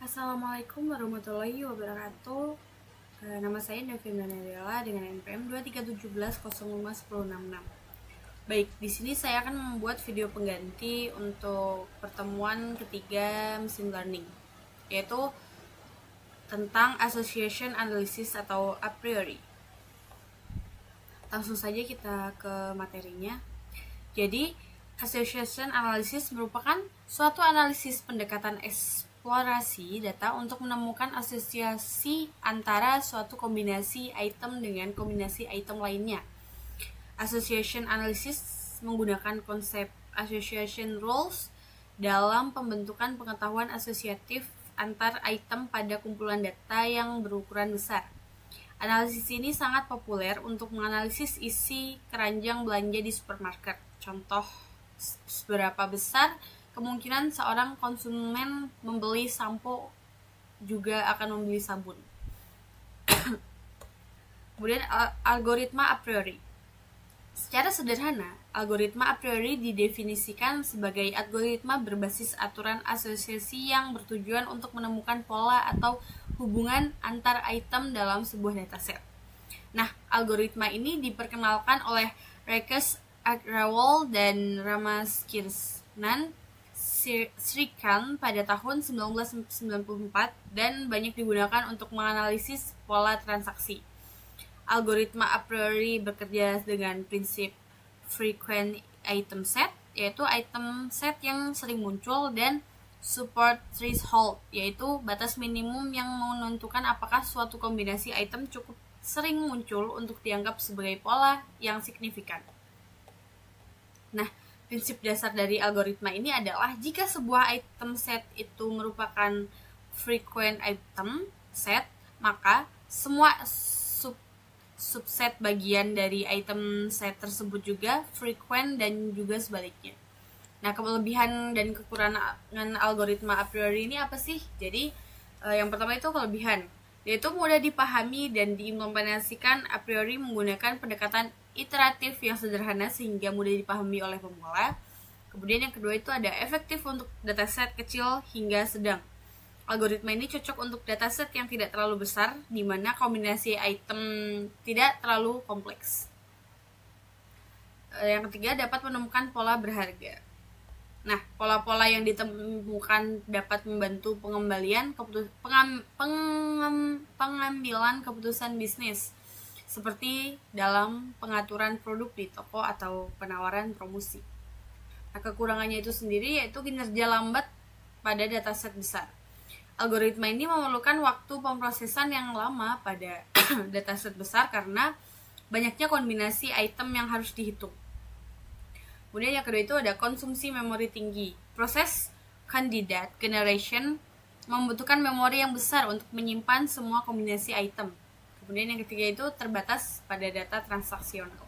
Assalamualaikum warahmatullahi wabarakatuh. Nama saya Devina Nadella dengan NPM 23711051066. Baik, di sini saya akan membuat video pengganti untuk pertemuan ketiga machine learning, yaitu tentang association analysis atau a priori. Langsung saja kita ke materinya. Jadi, association analysis merupakan suatu analisis pendekatan eksplorasi data untuk menemukan asosiasi antara suatu kombinasi item dengan kombinasi item lainnya. Association analysis menggunakan konsep association rules dalam pembentukan pengetahuan asosiatif antar item pada kumpulan data yang berukuran besar. Analisis ini sangat populer untuk menganalisis isi keranjang belanja di supermarket. Contoh, seberapa besar kemungkinan seorang konsumen membeli sampo juga akan membeli sabun. Kemudian algoritma a priori. Secara sederhana, algoritma a priori didefinisikan sebagai algoritma berbasis aturan asosiasi yang bertujuan untuk menemukan pola atau hubungan antar item dalam sebuah dataset. Nah, algoritma ini diperkenalkan oleh Rakesh Agrawal dan Ramakrishnan Srikanth pada tahun 1994 dan banyak digunakan untuk menganalisis pola transaksi. Algoritma a priori bekerja dengan prinsip frequent item set, yaitu item set yang sering muncul, dan support threshold, yaitu batas minimum yang menentukan apakah suatu kombinasi item cukup sering muncul untuk dianggap sebagai pola yang signifikan. Nah, prinsip dasar dari algoritma ini adalah jika sebuah item set itu merupakan frequent item set, maka semua subset bagian dari item set tersebut juga frequent dan juga sebaliknya. Nah, kelebihan dan kekurangan algoritma a priori ini apa sih? Jadi, yang pertama itu kelebihan, yaitu mudah dipahami dan diimplementasikan a priori menggunakan pendekatan iteratif yang sederhana sehingga mudah dipahami oleh pemula. Kemudian yang kedua itu ada efektif untuk dataset kecil hingga sedang. Algoritma ini cocok untuk dataset yang tidak terlalu besar, di mana kombinasi item tidak terlalu kompleks. Yang ketiga, dapat menemukan pola berharga. Nah, pola-pola yang ditemukan dapat membantu pengambilan keputusan bisnis, seperti dalam pengaturan produk di toko atau penawaran promosi. Nah, kekurangannya itu sendiri yaitu kinerja lambat pada dataset besar. Algoritma ini memerlukan waktu pemrosesan yang lama pada dataset besar karena banyaknya kombinasi item yang harus dihitung. Kemudian yang kedua itu ada konsumsi memori tinggi. Proses candidate generation membutuhkan memori yang besar untuk menyimpan semua kombinasi item. Kemudian yang ketiga itu terbatas pada data transaksional.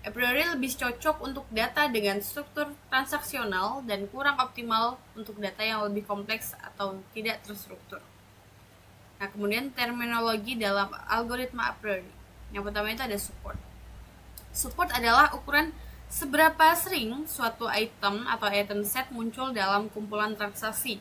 A priori lebih cocok untuk data dengan struktur transaksional dan kurang optimal untuk data yang lebih kompleks atau tidak terstruktur. Nah, kemudian terminologi dalam algoritma a priori. Yang pertama itu ada support. Support adalah ukuran seberapa sering suatu item atau item set muncul dalam kumpulan transaksi.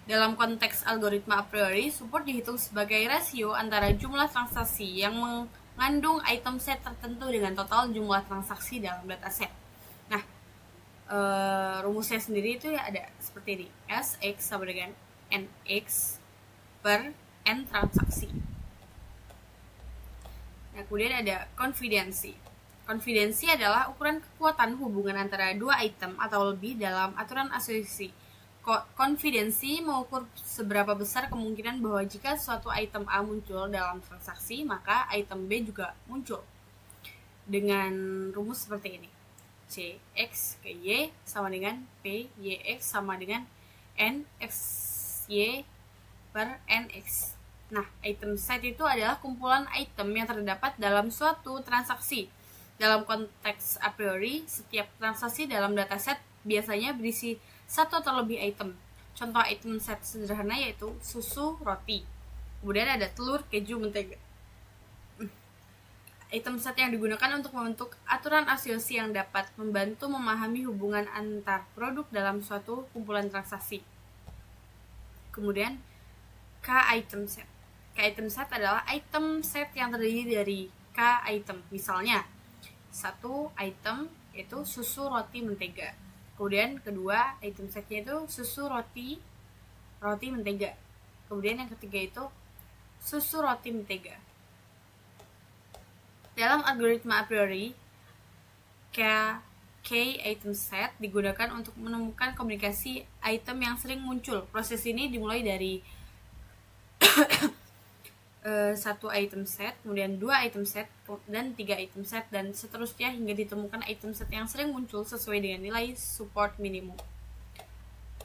Dalam konteks algoritma a priori, support dihitung sebagai rasio antara jumlah transaksi yang mengandung item set tertentu dengan total jumlah transaksi dalam dataset. Nah, rumusnya sendiri itu ya ada seperti ini. Sx sama dengan nx per n transaksi. Nah, kemudian ada konfidensi. Konfidensi adalah ukuran kekuatan hubungan antara dua item atau lebih dalam aturan asosiasi. Konfidensi mengukur seberapa besar kemungkinan bahwa jika suatu item A muncul dalam transaksi, maka item B juga muncul. Dengan rumus seperti ini. Cx ke Y sama dengan P Yx sama dengan Nxy per Nx. Nah, item set itu adalah kumpulan item yang terdapat dalam suatu transaksi. Dalam konteks a priori, setiap transaksi dalam dataset biasanya berisi satu atau lebih item. Contoh item set sederhana yaitu susu, roti. Kemudian ada telur, keju, mentega. Item set yang digunakan untuk membentuk aturan asosiasi yang dapat membantu memahami hubungan antar produk dalam suatu kumpulan transaksi. Kemudian K-item set. K-item set adalah item set yang terdiri dari K-item. Misalnya, satu item itu susu roti mentega. Kemudian kedua item setnya itu susu roti mentega. Kemudian yang ketiga itu susu roti mentega. Dalam algoritma a priori, K-item set digunakan untuk menemukan kombinasi item yang sering muncul. Proses ini dimulai dari satu item set, kemudian dua item set, dan tiga item set, dan seterusnya hingga ditemukan item set yang sering muncul sesuai dengan nilai support minimum.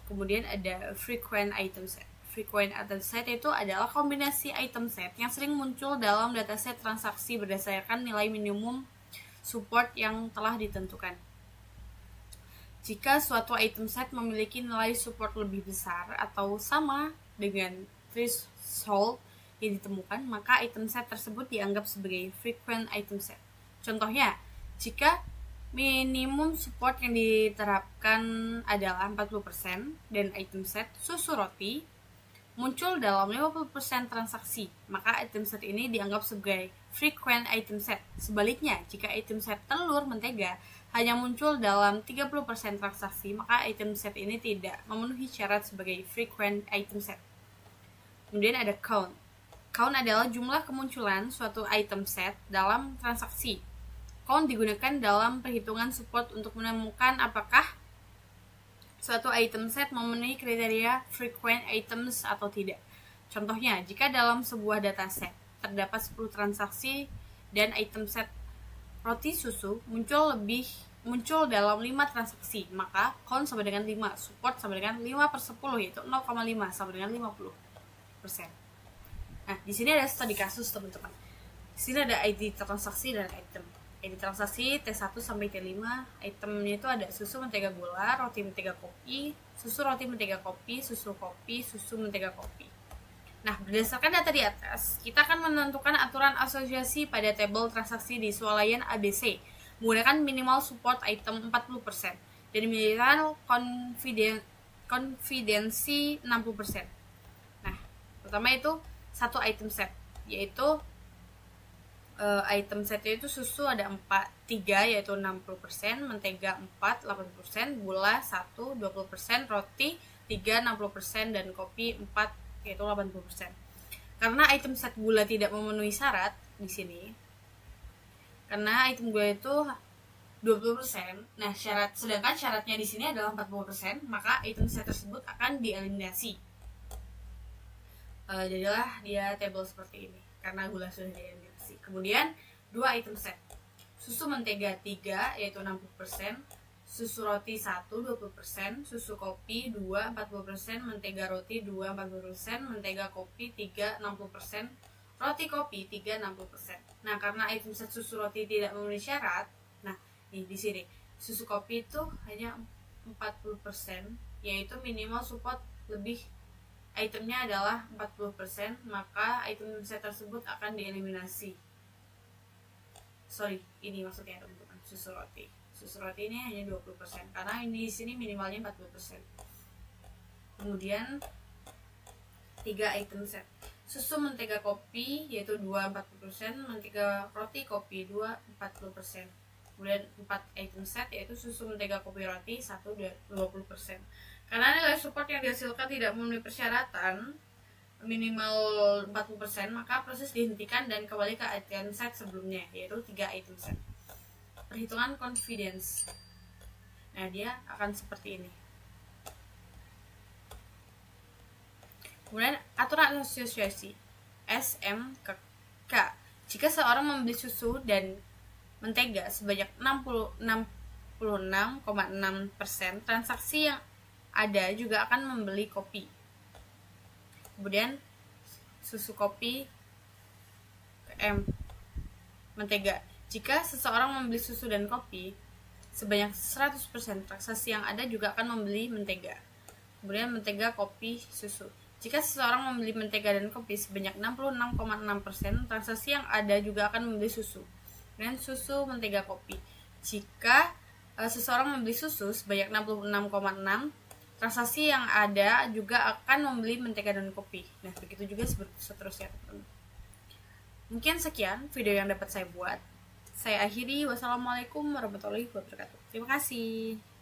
Kemudian ada frequent item set. Frequent item set itu adalah kombinasi item set yang sering muncul dalam dataset transaksi berdasarkan nilai minimum support yang telah ditentukan. Jika suatu item set memiliki nilai support lebih besar atau sama dengan threshold yang ditemukan, maka item set tersebut dianggap sebagai frequent item set. Contohnya, jika minimum support yang diterapkan adalah 40% dan item set susu roti muncul dalam 50% transaksi, maka item set ini dianggap sebagai frequent item set. Sebaliknya, jika item set telur mentega hanya muncul dalam 30% transaksi, maka item set ini tidak memenuhi syarat sebagai frequent item set. Kemudian ada count. Count adalah jumlah kemunculan suatu item set dalam transaksi. Count digunakan dalam perhitungan support untuk menemukan apakah suatu item set memenuhi kriteria frequent items atau tidak. Contohnya, jika dalam sebuah dataset terdapat 10 transaksi dan item set roti susu muncul dalam 5 transaksi, maka count sama dengan 5, support sama dengan 5/10, yaitu 0,5 sama dengan 50%. Nah, di sini ada studi kasus, teman-teman. Di sini ada ID transaksi dan item. ID transaksi T1 sampai T5, itemnya itu ada susu mentega gula, roti mentega kopi, susu roti mentega kopi, susu mentega kopi. Nah, berdasarkan data di atas, kita akan menentukan aturan asosiasi pada tabel transaksi di swalayan ABC menggunakan minimal support item 40% dan minimal konfidensi 60%. Nah, pertama itu satu item set, yaitu item setnya itu susu ada 3 yaitu 60%, mentega 4 80%, gula 1 20%, roti 3 60%, dan kopi 4 yaitu 80%. Karena item set gula tidak memenuhi syarat di sini, karena item gula itu 20%, nah sedangkan syaratnya di sini adalah 40%, maka item set tersebut akan dieliminasi. Jadilah dia table seperti ini karena gula sudah dieliminasi. Kemudian dua item set, susu mentega 3 yaitu 60%, susu roti 1 20%, susu kopi 2 40%, mentega roti 2 40%, mentega kopi 3 60%, roti kopi 3 60%. Nah, karena item set susu roti tidak memenuhi syarat, nah di sini susu kopi itu hanya 40%, yaitu minimal support lebih itemnya adalah 40%, maka item set tersebut akan dieliminasi. Ini maksudnya teman-teman, susu roti. Susu roti ini hanya 20% karena ini di sini minimalnya 40%. Kemudian 3 item set. Susu mentega kopi yaitu 2 40%, mentega roti kopi 2 40%. Kemudian 4 item set yaitu susu mentega kopi roti 1 20%. Karena nilai support yang dihasilkan tidak memenuhi persyaratan minimal 40%, maka proses dihentikan dan kembali ke item set sebelumnya, yaitu 3 item set. Perhitungan confidence. Nah, dia akan seperti ini. Kemudian aturan asosiasi SM ke K. Jika seorang membeli susu dan mentega sebanyak 66,6%, transaksi yang ada juga akan membeli kopi. Kemudian susu kopi ke M, mentega. Jika seseorang membeli susu dan kopi sebanyak 100%, transaksi yang ada juga akan membeli mentega. Kemudian mentega, kopi, susu. Jika seseorang membeli mentega dan kopi sebanyak 66,6%, transaksi yang ada juga akan membeli susu. Kemudian susu, mentega, kopi. Jika seseorang membeli susu sebanyak 66,6%, transaksi yang ada juga akan membeli mentega dan kopi. Nah, begitu juga seterusnya, teman-teman. Mungkin sekian video yang dapat saya buat. Saya akhiri. Wassalamualaikum warahmatullahi wabarakatuh. Terima kasih.